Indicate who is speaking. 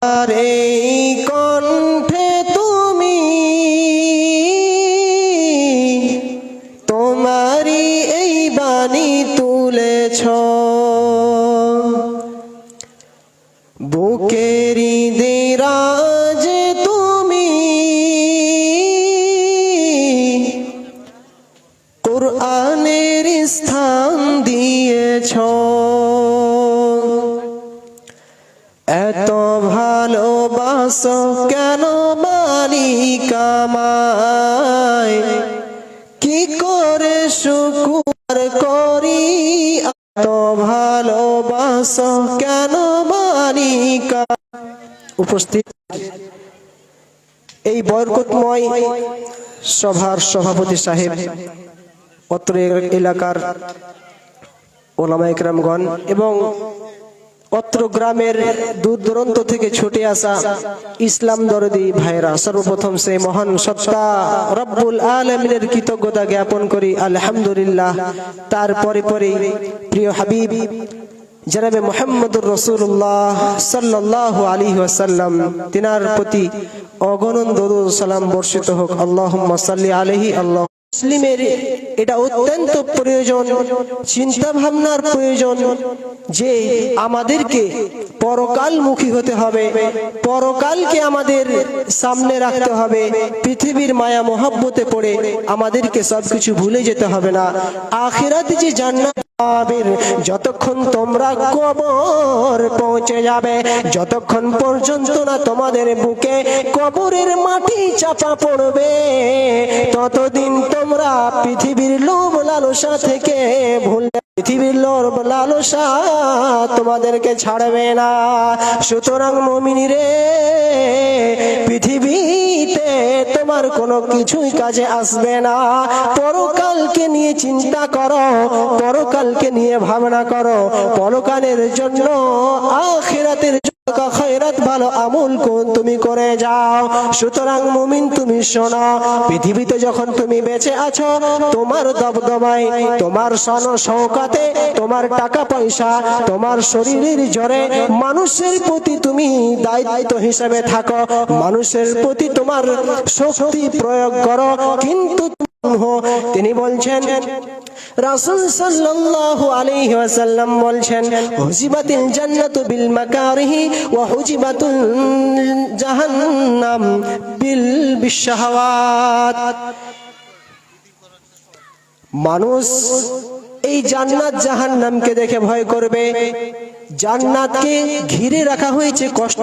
Speaker 1: আরে কণ্ঠে তুমি তোমারি এই বাণী তুলেছ, বুকেরি দিরাজ তুমি কুরআনের স্থান দিয়েছ। এত ভালোবাসো কেন মালিক আমায়, কি করে শুকর করি। এত ভালোবাসো কেন মালিক। উপস্থিত এই বরকতময় সভার সভাপতি সাহেব, অত্র এলাকার ওলামায়ে কেরামগণ এবং অত্র গ্রামের দূর দূরান্ত থেকে ছুটে আসা ইসলাম দরদি ভাইরা, সর্বপ্রথম সেই মহান সত্তা রব্বুল আলামিনের কৃতজ্ঞতা জ্ঞাপন করি আলহামদুলিল্লাহ। তারপরে প্রিয় হাবিব জনাবে মুহাম্মদুর রাসূলুল্লাহ সাল্লাল্লাহু আলাইহি ওয়াসাল্লাম, তিনার প্রতি অগণন দরুদ সালাম বর্ষিত হোক। আল্লাহুম্মা সাল্লি আলাইহি। আল্লাহ মুসলিমের এটা অত্যন্ত প্রয়োজন, চিন্তা ভাবনার প্রয়োজন যে আমাদেরকে পরকালমুখী হতে হবে, পরকালকে আমাদের সামনে রাখতে হবে। পৃথিবীর মায়া মোহাব্বতে পড়ে আমাদেরকে সবকিছু ভুলে যেতে হবে না। আখিরাতে যে জান্নাত যতক্ষণ তোমরা কবর পৌঁছে যাবে, যতক্ষণ পর্যন্ত না তোমাদের বুকে কবরের মাটি চাপা পড়বে, ততদিন তোমরা পৃথিবীর লোভ লালসা থেকে ভুলে, পৃথিবীর লোভ লালসা তোমাদেরকে ছাড়বে না। সুতরাং মুমিনী রে, পৃথিবীতে তোমার কোনো কিছুই কাজে আসবে না। পরকালকে নিয়ে চিন্তা করো, পরকালকে নিয়ে ভাবনা করো। পরকালের জন্য আখিরাতের খয়রাত ভালো আমল তুমি করে যাও। সুতরাং মুমিন তুমি শোনো, পৃথিবীতে যখন তুমি বেঁচে আছো, তোমার দবদবায়, তোমার শান শওকাতে, তোমার টাকা পয়সা, তোমার শরীরের জোরে মানুষের প্রতি তুমি দায়িত্ব হিসেবে থাকো, মানুষের প্রতি তোমার শক্তি প্রয়োগ করো। কিন্তু তিনি বলছেন, রাসূল সাল্লাল্লাহু আলাইহি ওয়াসাল্লাম বলছেন, হুজিবাতিল জান্নাতু বিল মাকারিহি ওয়া হুজিবাতুল জাহান্নাম বিল বিশহাওয়াত। মানুষ এই জান্নাত জাহান্নামকে দেখে ভয় করবে। জান্নাতকে ঘিরে রাখা হয়েছে কষ্ট।